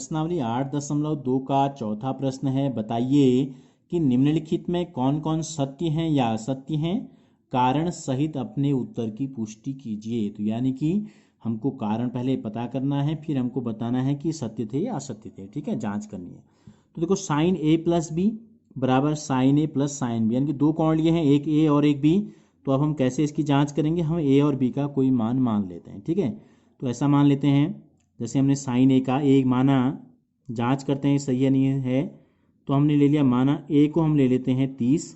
प्रश्नावली 8.2 का चौथा प्रश्न है, बताइए कि निम्नलिखित में कौन कौन सत्य हैं या असत्य हैं, कारण सहित अपने उत्तर की पुष्टि कीजिए। तो यानी कि हमको कारण पहले पता करना है, फिर हमको बताना है कि सत्य थे या असत्य थे, ठीक है, जांच करनी है। तो देखो साइन ए प्लस बी बराबर साइन ए प्लस साइन बी, यानी कि दो कोण लिए हैं, एक ए और एक बी। तो अब हम कैसे इसकी जांच करेंगे, हम ए और बी का कोई मान लेते हैं, ठीक है। तो ऐसा मान लेते हैं, जैसे हमने साइन ए का ए माना, जांच करते हैं सही है नहीं है, तो हमने ले लिया माना ए को हम ले लेते हैं 30,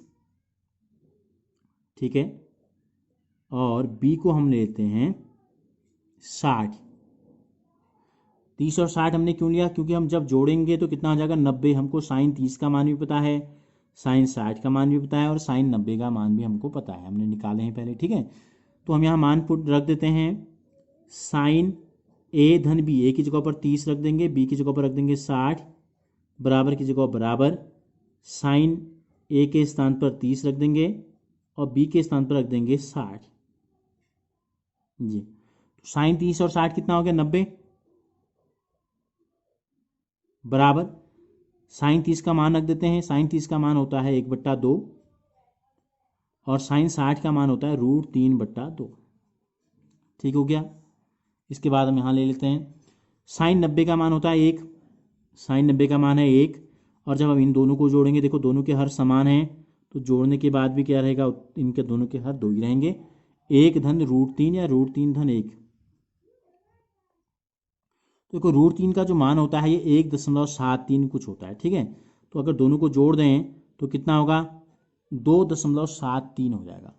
ठीक है, और बी को हम लेते हैं 60। 30 और 60 हमने क्यों लिया, क्योंकि हम जब जोड़ेंगे तो कितना हो जाएगा 90। हमको साइन 30 का मान भी पता है, साइन 60 का मान भी पता है, और साइन 90 का मान भी हमको पता है, हमने निकाले हैं पहले, ठीक है। तो हम यहाँ मान पुट रख देते हैं, साइन ए धन बी, ए की जगह पर 30 रख देंगे, बी की जगह पर रख देंगे 60, बराबर की जगह बराबर साइन ए के स्थान पर 30 रख देंगे और बी के स्थान पर रख देंगे 60 जी। तो साइन 30 और 60 कितना हो गया 90, बराबर साइन 30 का मान रख देते हैं, साइन 30 का मान होता है 1/2 और साइन 60 का मान होता है √3/2, ठीक हो गया। इसके बाद हम यहाँ ले लेते हैं, साइन 90 का मान होता है 1, साइन 90 का मान है 1, और जब हम इन दोनों को जोड़ेंगे, देखो दोनों के हर समान हैं, तो जोड़ने के बाद भी क्या रहेगा, इनके दोनों के हर 2 ही रहेंगे, 1 धन √3 या √3 धन 1। तो देखो √3 का जो मान होता है ये 1.73 कुछ होता है, ठीक है। तो अगर दोनों को जोड़ दें तो कितना होगा 2.73 हो जाएगा।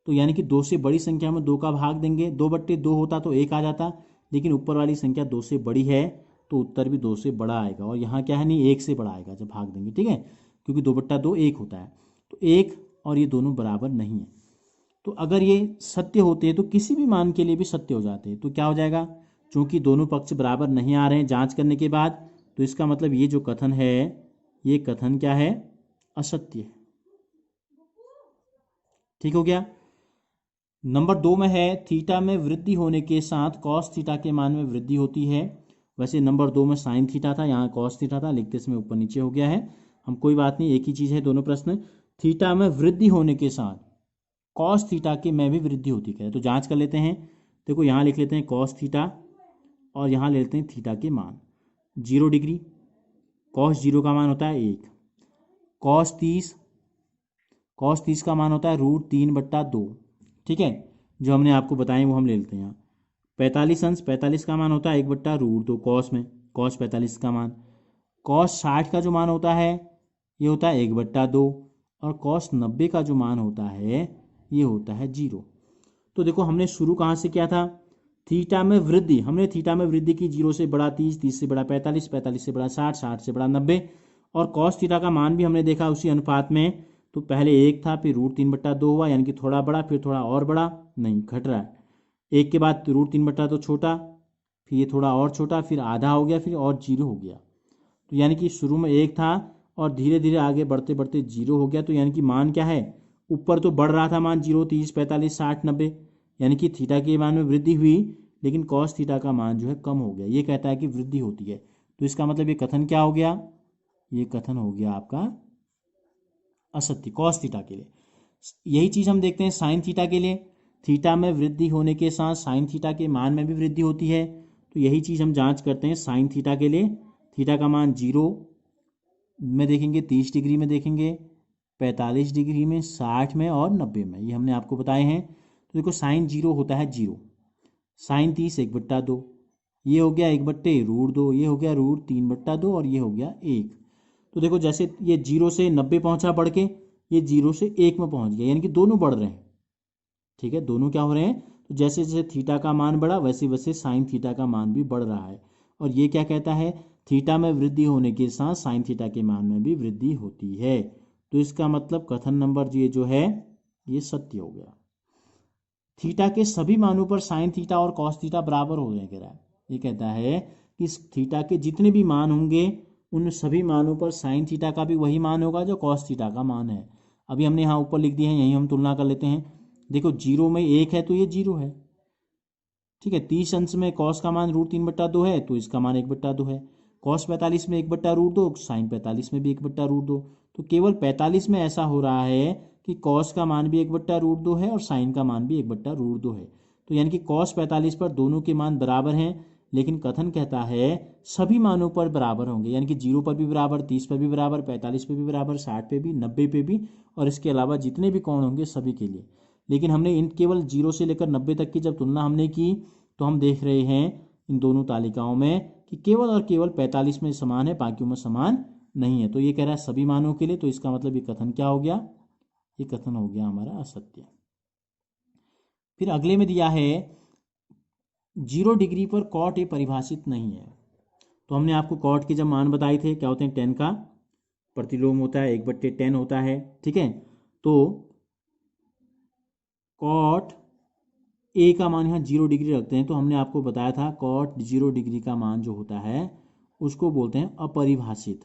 तो यानी कि 2 से बड़ी संख्या में 2 का भाग देंगे, 2/2 होता तो 1 आ जाता, लेकिन ऊपर वाली संख्या 2 से बड़ी है तो उत्तर भी 2 से बड़ा आएगा, और यहाँ क्या है नहीं 1 से बड़ा आएगा जब भाग देंगे, ठीक है, क्योंकि 2/2 1 होता है। तो 1 और ये दोनों बराबर नहीं है। तो अगर ये सत्य होते हैं तो किसी भी मान के लिए भी सत्य हो जाते हैं, तो क्या हो जाएगा, चूंकि दोनों पक्ष बराबर नहीं आ रहे हैं जांच करने के बाद, तो इसका मतलब ये जो कथन है ये कथन क्या है, असत्य है, ठीक हो गया। नंबर 2 में है, थीटा में वृद्धि होने के साथ कॉस थीटा के मान में वृद्धि होती है। वैसे नंबर 2 में साइन थीटा था, यहाँ कॉस थीटा था, लिखते समय ऊपर नीचे हो गया है, हम कोई बात नहीं, एक ही चीज़ है दोनों प्रश्न। थीटा में वृद्धि होने के साथ कॉस थीटा के में भी वृद्धि होती है, तो जांच कर लेते हैं। देखो यहाँ लिख लेते हैं कॉस थीटा और यहाँ ले लेते हैं थीटा के मान 0 डिग्री, कॉस 0 का मान होता है 1, कॉस 30 का मान होता है √3/2, ठीक है, जो हमने आपको बताएं वो हम ले लेते हैं यहाँ। 45 अंश 45 का मान होता है 1/√2 कॉस में, कॉस 45 का मान। कॉस 60 का जो मान होता है ये होता है 1/2, और कॉस 90 का जो मान होता है ये होता है 0। तो देखो हमने शुरू कहाँ से किया था, थीटा में वृद्धि, हमने थीटा में वृद्धि की 0 से बड़ा 30, 30 से बड़ा 45, 45 से बड़ा 60, 60 से बड़ा 90, और कॉस थीटा का मान भी हमने देखा उसी अनुपात में। तो पहले 1 था, फिर √3/2 हुआ, यानी कि थोड़ा बड़ा, फिर थोड़ा और बड़ा, नहीं घट रहा है, 1 के बाद √3/2 छोटा, फिर ये थोड़ा और छोटा, फिर आधा हो गया, फिर और 0 हो गया। तो यानी कि शुरू में 1 था और धीरे धीरे आगे बढ़ते बढ़ते 0 हो गया। तो यानी कि मान क्या है, ऊपर तो बढ़ रहा था मान 0, 30, 45, 60, 90, यानी कि थीटा के मान में वृद्धि हुई, लेकिन कॉस थीटा का मान जो है कम हो गया, ये कहता है कि वृद्धि होती है। तो इसका मतलब ये कथन क्या हो गया, ये कथन हो गया आपका असत्य कॉस थीटा के लिए। यही चीज़ हम देखते हैं साइन थीटा के लिए, थीटा में वृद्धि होने के साथ साइन थीटा के मान में भी वृद्धि होती है। तो यही चीज़ हम जांच करते हैं साइन थीटा के लिए, थीटा का मान 0 में देखेंगे, 30 डिग्री में देखेंगे, 45 डिग्री में, 60 में और 90 में, ये हमने आपको बताए हैं। तो देखो साइन 0 होता है 0, साइन 30 1/2, ये हो गया 1/√2, ये हो गया √3/2, और ये हो गया 1। तो देखो जैसे ये 0 से 90 पहुंचा बढ़ के, ये 0 से 1 में पहुंच गया, यानी कि दोनों बढ़ रहे हैं, ठीक है, दोनों क्या हो रहे हैं, तो जैसे जैसे थीटा का मान बढ़ा वैसे वैसे साइन थीटा का मान भी बढ़ रहा है। और ये क्या कहता है, थीटा में वृद्धि होने के साथ साइन थीटा के मान में भी वृद्धि होती है। तो इसका मतलब कथन नंबर ये जो है ये सत्य हो गया। थीटा के सभी मानों पर साइन थीटा और कॉस थीटा बराबर हो गए, कह रहा है, ये कहता है कि थीटा के जितने भी मान होंगे उन सभी मानों पर साइन थीटा का भी वही मान होगा जो कॉस थीटा का मान है। अभी हमने यहाँ ऊपर लिख दिए हैं, यही हम तुलना कर लेते हैं। देखो 0 में 1 है तो ये 0 है, ठीक है, 30 अंश में कॉस का मान √3/2 है तो इसका मान 1/2 है, कॉस 45 में 1/√2, साइन 45 में भी 1/√2। तो केवल 45 में ऐसा हो रहा है कि कॉस का मान भी 1/√2 है और साइन का मान भी 1/√2 है। तो यानी कि कॉस 45 पर दोनों के मान बराबर हैं, लेकिन कथन कहता है सभी मानों पर बराबर होंगे, यानी कि 0 पर भी बराबर, 30 पर भी बराबर, 45 पे भी बराबर, 60 पे भी, 90 पे भी, और इसके अलावा जितने भी कोण होंगे सभी के लिए। लेकिन हमने इन केवल 0 से लेकर 90 तक की जब तुलना हमने की तो हम देख रहे हैं इन दोनों तालिकाओं में कि केवल और केवल 45 में समान है, बाकियों में समान नहीं है। तो ये कह रहा है सभी मानों के लिए, तो इसका मतलब ये कथन क्या हो गया, ये कथन हो गया हमारा असत्य। फिर अगले में दिया है 0 डिग्री पर कॉट ए परिभाषित नहीं है। तो हमने आपको कॉट के जब मान बताए थे, क्या होते हैं, 10 का प्रतिलोम होता है, 1/10 होता है, ठीक है। तो कॉट ए का मान यहाँ 0 डिग्री रखते हैं, तो हमने आपको बताया था कॉट 0 डिग्री का मान जो होता है उसको बोलते हैं अपरिभाषित।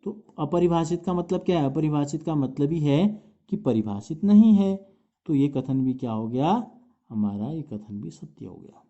तो अपरिभाषित का मतलब क्या है, अपरिभाषित का मतलब ही है कि परिभाषित नहीं है। तो ये कथन भी क्या हो गया हमारा, ये कथन भी सत्य हो गया।